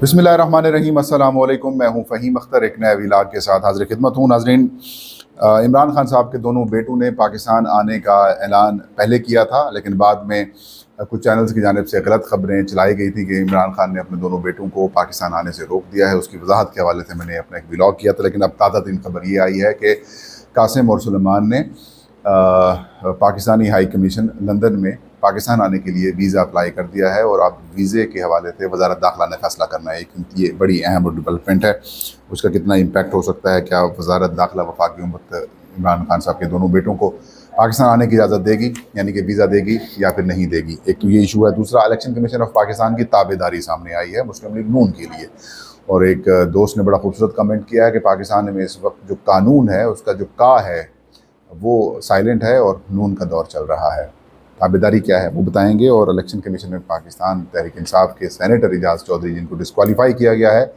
बिस्मिल्लाहिर्रहमानिर्रहीम। अस्सलाम वालेकुम। मैं हूं फ़हीम अख्तर, एक नए व्लॉग के साथ हाज़िर खिदमत हूं। नाज़रीन, इमरान खान साहब के दोनों बेटों ने पाकिस्तान आने का ऐलान पहले किया था, लेकिन बाद में कुछ चैनल्स की जानिब से गलत खबरें चलाई गई थी कि इमरान खान ने अपने दोनों बेटों को पाकिस्तान आने से रोक दिया है। उसकी वजाहत के हवाले से मैंने अपना एक व्लॉग किया था, लेकिन अब ताज़ा तरीन खबर ये आई है कि कासिम और सुलेमान ने पाकिस्तानी हाई कमीशन लंदन में पाकिस्तान आने के लिए वीज़ा अप्लाई कर दिया है और अब वीज़े के हवाले से वज़ारत दाखिला ने फैसला करना है, क्योंकि ये बड़ी अहम डेवलपमेंट है। उसका कितना इम्पैक्ट हो सकता है, क्या वज़ारत दाखिला वफाकी हुकूमत इमरान खान साहब के दोनों बेटों को पाकिस्तान आने की इजाज़त देगी, यानी कि वीज़ा देगी या फिर नहीं देगी। एक तो ये इशू है। दूसरा, इलेक्शन कमीशन ऑफ पाकिस्तान की ताबेदारी सामने आई है मुस्लिम लीग नून के लिए, और एक दोस्त ने बड़ा खूबसूरत कमेंट किया है कि पाकिस्तान में इस वक्त जो कानून है उसका जो का है वो साइलेंट है और नून का दौर चल रहा है। ताबेदारी क्या है वो बताएंगे। और इलेक्शन कमीशन में पाकिस्तान तहरीक इंसाफ के सेनेटर एजाज चौधरी, जिनको डिस्क्वालीफाई किया गया है,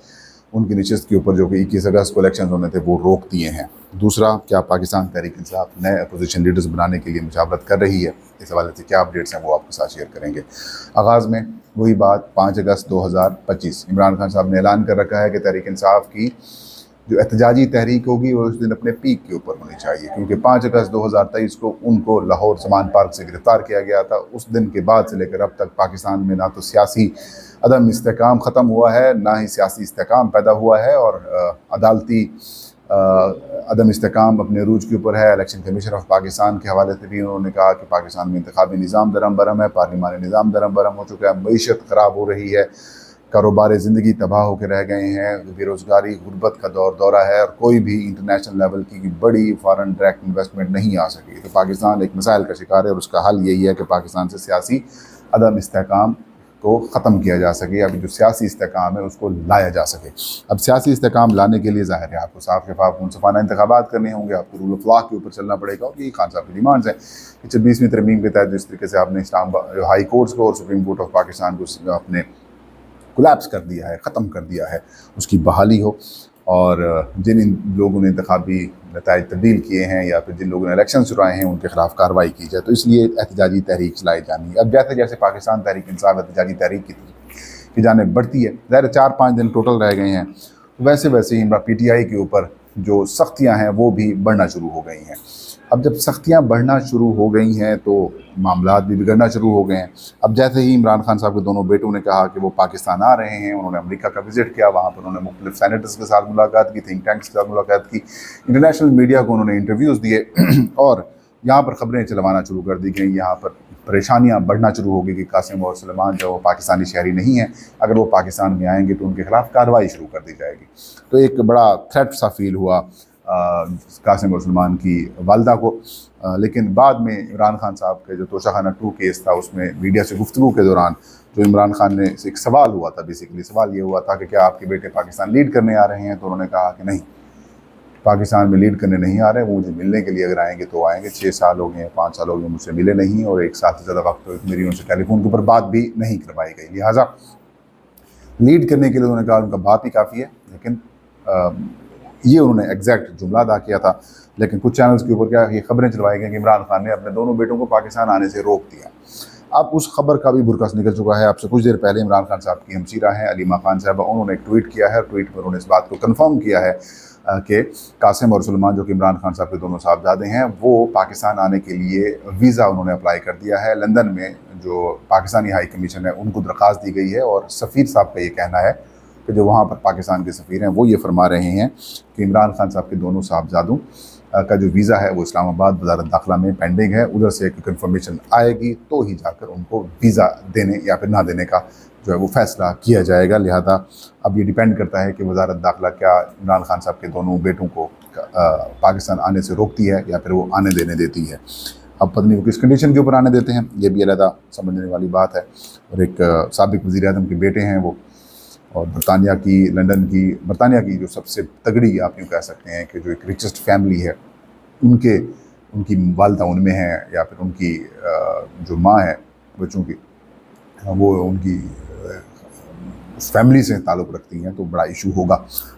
उनकी नशिस्त के ऊपर जो कि 21 अगस्त को इलेक्शन होने थे वो रोक दिए हैं। दूसरा, क्या पाकिस्तान तहरीक इंसाफ नए अपोजिशन लीडर्स बनाने के लिए मुशावरत कर रही है? इस हवाले से क्या अपडेट्स हैं वो आपके साथ शेयर करेंगे। आगाज़ में वही बात, 5 अगस्त 2025 इमरान खान साहब ने ऐलान कर रखा है कि तहरीक इंसाफ की जो एहतजाजी तहरीक होगी वो उस दिन अपने पीक के ऊपर होनी चाहिए, क्योंकि 5 अगस्त 2023 को उनको लाहौर समान पार्क से गिरफ़्तार किया गया था। उस दिन के बाद से लेकर अब तक पाकिस्तान में ना तो सियासी अदम इस्तेकाम ख़त्म हुआ है, ना ही सियासी इस्तेकाम पैदा हुआ है, और अदालती अदम इस्तेकाम अपने रूज के ऊपर है। इलेक्शन कमीशन ऑफ पाकिस्तान के हवाले से भी उन्होंने कहा कि पाकिस्तान में इंतखाबी निज़ाम दरम बरम है, पार्लिमानी निज़ाम दरम बरम हो चुका है, मईशत ख़राब हो रही है, कारोबार ज़िंदगी तबाह होकर रह गए हैं, बेरोज़गारी गुर्बत का दौरा है, और कोई भी इंटरनेशनल लेवल की बड़ी फ़ॉरेन डायरेक्ट इन्वेस्टमेंट नहीं आ सकी। तो पाकिस्तान एक मसाइल का शिकार है, और उसका हल यही है कि पाकिस्तान से सियासी अदम इस्तेकाम को ख़त्म किया जा सके। अभी जो सियासी इस्तेकाम है उसको लाया जा सके। अब सियासी इस्तेकाम लाने के लिए ज़ाहिर है आपको साफ शफाफ मुनसफ़ाना इंतखाबात करने होंगे, आपको रूल ऑफ लॉ के ऊपर चलना पड़ेगा, और ये खान साहब की डिमांड्स हैं कि 26वीं तरमीम के तहत जिस तरीके से आपने इस्लामाबाद हाई कोर्ट्स को और सुप्रीम कोर्ट ऑफ पाकिस्तान को अपने कोलैप्स कर दिया है, ख़त्म कर दिया है, उसकी बहाली हो। और जिन लोगों ने इंतखाबी नताइज तब्दील किए हैं या फिर जिन लोगों ने इलेक्शन चुराए हैं उनके ख़िलाफ़ कार्रवाई की जाए। तो इसलिए एहतजाजी तहरीक चलाई जानी है। अब जैसे जैसे पाकिस्तान तहरीक इंसाफ एहतजाजी तहरीक की जानिब बढ़ती है, ज़ाहिर 4-5 दिन टोटल रह गए हैं, वैसे वैसे ही PTI के ऊपर जो सख्तियाँ हैं वो भी बढ़ना शुरू हो गई हैं। अब जब सख्तियाँ बढ़ना शुरू हो गई हैं तो मामलात भी बिगड़ना शुरू हो गए हैं। अब जैसे ही इमरान खान साहब के दोनों बेटों ने कहा कि वो पाकिस्तान आ रहे हैं, उन्होंने अमेरिका का विज़िट किया, वहाँ पर उन्होंने मुख्तलिफ सैनेटर्स के साथ मुलाकात की, थिंक टैंक्स के साथ मुलाकात की, इंटरनेशनल मीडिया को उन्होंने इंटरव्यूज़ दिए और यहाँ पर ख़बरें चलवाना शुरू कर दी गई। यहाँ पर परेशानियाँ बढ़ना शुरू हो गई कि कासिम और सुलेमान जो पाकिस्तानी शहरी नहीं हैं, अगर वो पाकिस्तान में आएंगे तो उनके ख़िलाफ़ कार्रवाई शुरू कर दी जाएगी। तो एक बड़ा थ्रेट सा फील हुआ कासिम और सुलेमान की वालदा को। लेकिन बाद में इमरान खान साहब के जो तोशाखाना 2 केस था उसमें मीडिया से गुफ्तगू के दौरान जो इमरान खान ने से एक सवाल हुआ था, बेसिकली सवाल ये हुआ था कि क्या आपके बेटे पाकिस्तान लीड करने आ रहे हैं? तो उन्होंने कहा कि नहीं, पाकिस्तान में लीड करने नहीं आ रहे, वो मुझे मिलने के लिए अगर आएंगे तो आएंगे। 6 साल हो गए, 5 साल हो गए मुझसे मिले नहीं, और 1 साल से ज़्यादा वक्त मेरी उनसे टेलीफोन के ऊपर बात भी नहीं करवाई गई। लिहाजा लीड करने के लिए उन्होंने कहा उनका बात ही काफ़ी है। लेकिन ये उन्होंने एग्जैक्ट जुमला अदा किया था। लेकिन कुछ चैनल्स के ऊपर क्या ये खबरें चलवाई गई कि इमरान खान ने अपने दोनों बेटों को पाकिस्तान आने से रोक दिया। अब उस खबर का भी बुरकस निकल चुका है। आपसे कुछ देर पहले इमरान खान साहब की हमशीरा हैं अलीमा खान साहबा, उन्होंने एक ट्वीट किया है। ट्वीट पर उन्होंने इस बात को कन्फर्म किया है कि कासिम और सुलेमान जो कि इमरान खान साहब के दोनों साहबजादे हैं, वो पाकिस्तान आने के लिए वीज़ा उन्होंने अप्लाई कर दिया है। लंदन में जो पाकिस्तानी हाई कमीशन है उनको दरख्वास्त दी गई है, और सफ़ीर साहब का ये कहना है कि जो वहाँ पर पाकिस्तान के सफ़ीर हैं वो ये फरमा रहे हैं कि इमरान खान साहब के दोनों साहबजादों का जो वीज़ा है वो इस्लामाबाद वज़ारत दाखिला में पेंडिंग है। उधर से एक कन्फर्मेशन आएगी तो ही जाकर उनको वीज़ा देने या फिर ना देने का जो है वो फ़ैसला किया जाएगा। लिहाजा अब ये डिपेंड करता है कि वज़ारत दाखिला क्या इमरान खान साहब के दोनों बेटों को पाकिस्तान आने से रोकती है या फिर वो आने देने देती है। अब पता नहीं वो किस कंडीशन के ऊपर आने देते हैं, ये भी अलग समझने वाली बात है। और एक साबिक़ वज़ीर-ए-आज़म के बेटे हैं वो, और बरतानिया की जो सबसे तगड़ी आप यूँ कह सकते हैं कि जो एक रिचेस्ट फैमिली है उनकी वालदा उनमें है, या फिर उनकी जो माँ है बच्चों की, वो उनकी उस फैमिली से ताल्लुक़ रखती हैं। तो बड़ा इशू होगा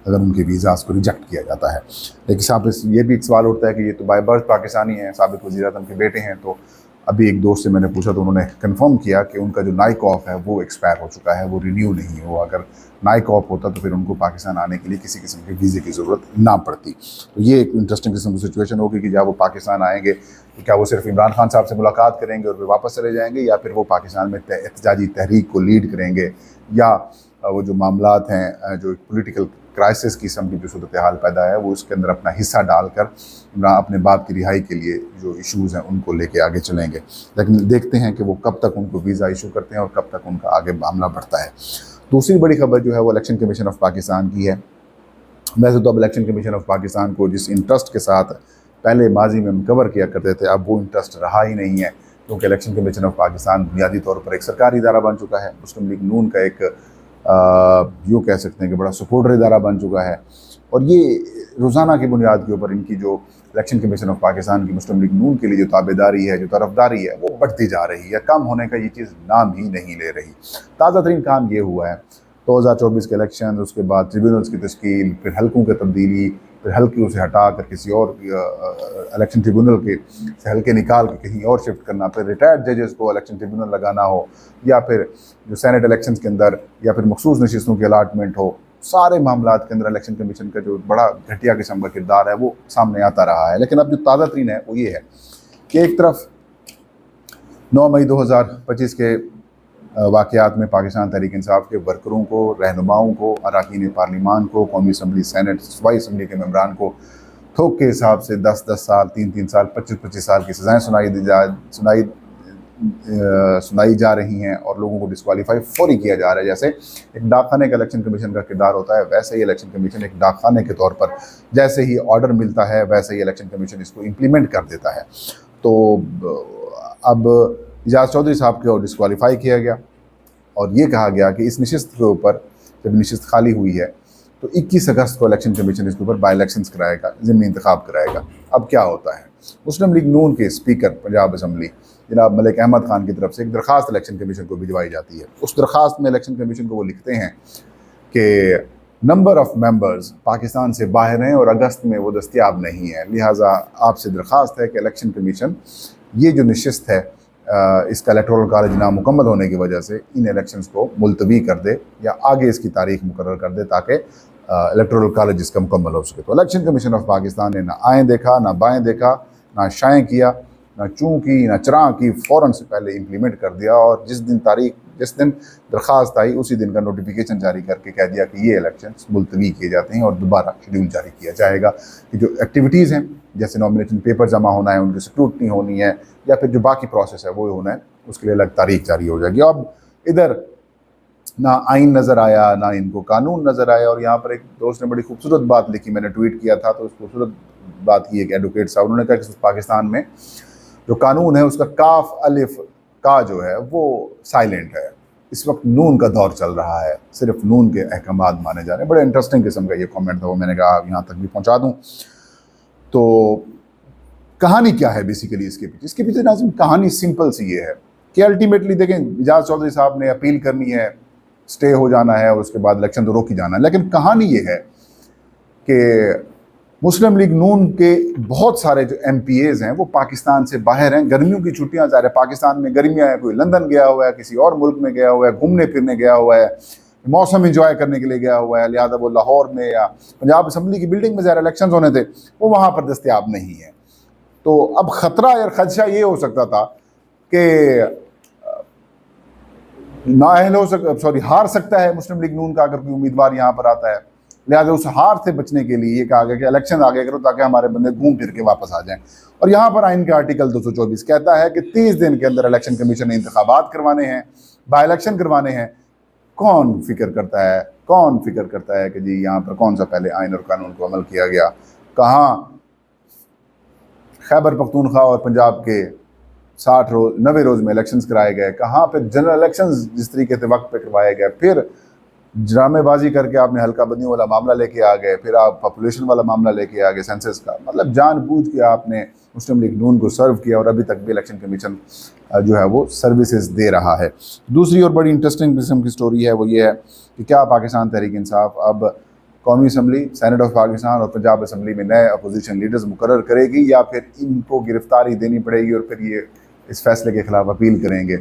अगर उनके वीज़ाज़ को रिजेक्ट किया जाता है। लेकिन साहब ये भी एक सवाल उठता है कि ये तो बाय बर्थ पाकिस्तानी हैं, साबिक़ वज़ीर-ए-आज़म के बेटे हैं, तो अभी एक दोस्त से मैंने पूछा तो उन्होंने कंफर्म किया कि उनका जो नाइक ऑफ है वो एक्सपायर हो चुका है, वो रिन्यू नहीं हो। अगर नाइक ऑफ होता तो फिर उनको पाकिस्तान आने के लिए किसी किस्म के वीज़े की ज़रूरत ना पड़ती। तो ये एक इंटरेस्टिंग किस्म की सिचुएशन होगी कि जब वो पाकिस्तान आएंगे तो क्या वो सिर्फ इमरान खान साहब से मुलाकात करेंगे और फिर वापस चले जाएंगे, या फिर वो पाकिस्तान में एहतजाजी तहरीक को लीड करेंगे, या वो जो मामलात हैं, जो पॉलिटिकल क्राइसिस किस्म की जो सूरत हाल पैदा है, वो उसके अंदर अपना हिस्सा डालकर अपने बाप की रिहाई के लिए जो इश्यूज़ हैं उनको लेके आगे चलेंगे। लेकिन देखते हैं कि वो कब तक उनको वीज़ा इशू करते हैं और कब तक उनका आगे मामला बढ़ता है। दूसरी बड़ी खबर जो है वो इलेक्शन कमीशन ऑफ पाकिस्तान की है। वैसे तो अब इलेक्शन कमीशन ऑफ पाकिस्तान को जिस इंटरेस्ट के साथ पहले माजी में हम कवर किया करते थे, अब वो इंटरेस्ट रहा ही नहीं है, क्योंकि इलेक्शन कमीशन ऑफ पाकिस्तान बुनियादी तौर पर एक सरकारी इदारा बन चुका है। मुस्लिम लीग नून का एक यूँ कह सकते हैं कि बड़ा सपोर्टर इदारा बन चुका है, और ये रोज़ाना की बुनियाद के ऊपर इनकी जो इलेक्शन कमीशन ऑफ पाकिस्तान की मुस्लिम लीग नून के लिए जो ताबेदारी है, जो तरफदारी है, वो बढ़ती जा रही है। कम होने का ये चीज़ नाम ही नहीं ले रही। ताज़ा तरीन काम ये हुआ है 2024 के इलेक्शन, उसके बाद ट्रिब्यूनल्स की तश्कील, फिर हल्कों की तब्दीली, फिर हल्के से हटा कर किसी और इलेक्शन ट्रिब्यूनल के से हल्के निकाल के कहीं और शिफ्ट करना, फिर रिटायर्ड जजेस को इलेक्शन ट्रिब्यूनल लगाना हो, या फिर जो सेनेट इलेक्शन के अंदर या फिर मखसूस नशिस्तों की अलाटमेंट हो, सारे मामलात के अंदर इलेक्शन कमीशन का जो बड़ा घटिया किस्म का किरदार है वो सामने आता रहा है। लेकिन अब जो ताज़ा तरीन है वो ये है कि एक तरफ 9 मई 2025 के वाक़यात में पाकिस्तान तहरीक इंसाफ के वर्करों को, रहनुमाओं को, अरकान पार्लिमान को, कौमी असम्बली, सेनेट, सूबाई असम्बली के मेम्बरान को थोक के हिसाब से 10-10 साल, 3-3 साल, 25-25 साल की सज़ाएँ सुनाई जा रही हैं और लोगों को डिस्क्वालीफाई फौरी किया जा रहा है। जैसे एक डाकखाने का इलेक्शन कमीशन का किरदार होता है, वैसे ही इलेक्शन कमीशन एक डाकखाने के तौर पर जैसे ही ऑर्डर मिलता है वैसे ही इलेक्शन कमीशन इसको इम्प्लीमेंट कर देता है। तो अब इजाज़ चौधरी साहब को डिस्क्वालीफाई किया गया और ये कहा गया कि इस नशिस्त के ऊपर, जब नशिस्त खाली हुई है तो 21 अगस्त को इलेक्शन कमीशन इसके ऊपर बाई इलेक्शंस कराएगा, ज़िमनी इंतखाब कराएगा। अब क्या होता है, मुस्लिम लीग नून के स्पीकर पंजाब असम्बली जनाब मलिक अहमद खान की तरफ से एक दरख्वास्त इलेक्शन कमीशन को भिजवाई जाती है। उस दरख्वास्त में इलेक्शन कमीशन को वो लिखते हैं कि नंबर ऑफ़ मेंबर्स पाकिस्तान से बाहर हैं और अगस्त में वो दस्तियाब नहीं है, लिहाजा आपसे दरख्वास्त है कि इलेक्शन कमीशन ये जो नशिस्त है इसका इलेक्टोरल कॉलेज नामुकम्मल होने की वजह से इन इलेक्शंस को मुलतवी कर दे या आगे इसकी तारीख मुकर्रर कर दे ताकि इलेक्टोरल कॉलेज इसका मुकम्मल हो सके। तो इलेक्शन कमीशन ऑफ पाकिस्तान ने ना आएँ देखा, ना बाएँ देखा, ना शाएँ किया, ना चूँ की, ना चराँ की, फ़ौरन से पहले इम्प्लीमेंट कर दिया और जिस दिन दरख्वास्त आई उसी दिन का नोटिफिकेशन जारी करके कह दिया कि ये इलेक्शन मुलतवी किए जाते हैं और दोबारा शेड्यूल जारी किया जाएगा कि जो एक्टिविटीज़ हैं जैसे नॉमिनेशन पेपर जमा होना है, उनकी स्क्रूटनी होनी है या फिर जो बाकी प्रोसेस है वो होना है, उसके लिए अलग तारीख जारी हो जाएगी। अब इधर ना आइन नज़र आया, ना इनको कानून नज़र आया। और यहाँ पर एक दोस्त ने बड़ी खूबसूरत बात लिखी, मैंने ट्वीट किया था तो उस खूबसूरत बात की एक एडवोकेट साहब, उन्होंने कहा कि पाकिस्तान में जो कानून है उसका काफ अलिफ का जो है वो साइलेंट है। इस वक्त नून का दौर चल रहा है, सिर्फ नून के अहकामात माने जा रहे हैं। बड़े इंटरेस्टिंग किस्म का ये कमेंट था, वो मैंने कहा यहाँ तक भी पहुँचा दूँ। तो कहानी क्या है बेसिकली इसके पीछे नाज़िम कहानी सिंपल सी ये है कि अल्टीमेटली देखें, इजाज़ चौधरी साहब ने अपील करनी है, स्टे हो जाना है और उसके बाद इलेक्शन तो रोक ही जाना है। लेकिन कहानी ये है कि मुस्लिम लीग नून के बहुत सारे जो MPAs हैं वो पाकिस्तान से बाहर हैं। गर्मियों की छुट्टियां जा रहे, पाकिस्तान में गर्मियां हैं, कोई लंदन गया हुआ है, किसी और मुल्क में गया हुआ है, घूमने फिरने गया हुआ है, मौसम इंजॉय करने के लिए गया हुआ है, लिहाजा वो लाहौर में या पंजाब असम्बली की बिल्डिंग में ज़रा इलेक्शन होने थे, वो वहाँ पर दस्तयाब नहीं है। तो अब ख़तरा या खदशा ये हो सकता था कि हार सकता है मुस्लिम लीग नून का अगर कोई उम्मीदवार यहाँ पर आता है। लिहाजा उस हार से बचने के लिए ये कहा गया कि इलेक्शन आगे करो ताकि हमारे बंदे घूम फिर के वापस आ जाएं। और यहाँ पर आइन का आर्टिकल 224 कहता है कि 30 दिन के अंदर इलेक्शन कमीशन ने इंतखाबात करवाने हैं, बाई इलेक्शन करवाने हैं। कौन फिक्र करता है कि जी यहाँ पर कौन सा पहले आइन और कानून को अमल किया गया, कहाँ खैबर पख्तूनख्वा और पंजाब के 90 रोज़ में इलेक्शंस कराए गए, कहाँ पे जनरल इलेक्शंस जिस तरीके से वक्त पे करवाए गए, फिर ड्रामेबाजी करके आपने हल्का बंदियों वाला मामला लेके आ गए, फिर आप पॉपुलेशन वाला मामला लेके आ गए सेंसस का। मतलब जानबूझ के आपने मुस्लिम लीग नून को सर्व किया और अभी तक भी इलेक्शन कमीशन जो है वो सर्विसेज दे रहा है। दूसरी और बड़ी इंटरेस्टिंग किस्म की स्टोरी है वो ये है कि क्या पाकिस्तान तहरीक इंसाफ अब कौमी असम्बली, सेनेट ऑफ पाकिस्तान और पंजाब असम्बली में नए अपोजिशन लीडर्स मुकर्रर करेगी या फिर इनको गिरफ्तारी देनी पड़ेगी और फिर ये इस फैसले के ख़िलाफ़ अपील करेंगे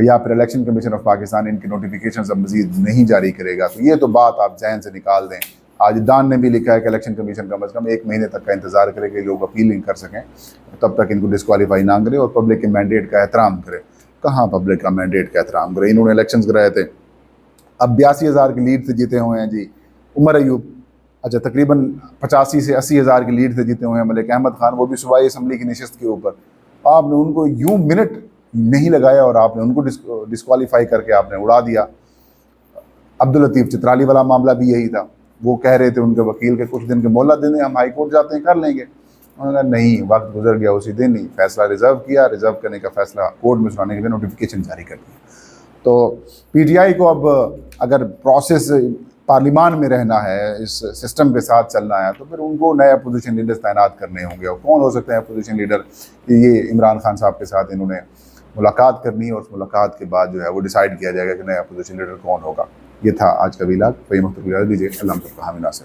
या फिर इलेक्शन कमीशन ऑफ पाकिस्तान इनकी नोटिफिकेशन अब मज़ीद नहीं जारी करेगा। तो ये तो बात आप जहन से निकाल दें। आज दान ने भी लिखा है कि इलेक्शन कमीशन कम अज़ कम 1 महीने तक का इंतज़ार करे कि लोग अपीलिंग कर सकें, तब तक इनको डिस्क्वालीफाई ना करे और पब्लिक के मैंडेट का एहतराम करे। कहाँ पब्लिक का मैंडेट का एहतराम करे? इन्होंने इलेक्शन कराए थे, अब 82,000 की लीड से जीते हुए हैं जी उमर अयूब। अच्छा, तकरीबन 85 से 80,000 की लीड से जीते हुए हैं मलिक अहमद खान, वो भी सूबाई असम्बली की नशिस्त के ऊपर। आपने उनको यूं मिनट नहीं लगाया और आपने उनको डिस्क्वालीफाई करके आपने उड़ा दिया। अब्दुल लतीफ़ चित्राली वाला मामला भी यही था। वो कह रहे थे उनके वकील के कुछ दिन के मोहलत देने, हम हाई कोर्ट जाते हैं कर लेंगे। उन्होंने कहा नहीं, वक्त गुजर गया, उसी दिन ही फैसला रिजर्व किया, रिजर्व करने का फैसला कोर्ट में सुनाने के लिए नोटिफिकेशन जारी कर दिया। तो पीटीआई को अब अगर प्रोसेस पार्लिमान में रहना है, इस सिस्टम के साथ चलना है, तो फिर उनको नए अपोजिशन लीडर्स तैनात करने होंगे। और कौन हो सकते हैं अपोजिशन लीडर? ये इमरान खान साहब के साथ इन्होंने मुलाकात करनी है और उस मुलाकात के बाद जो है वो डिसाइड किया जाएगा कि नया अपोजिशन लीडर कौन होगा। ये था आज का वीलाग। फ़हीम अख्तर को इजाज़त दीजिए। अल्लाह हाफ़िज़।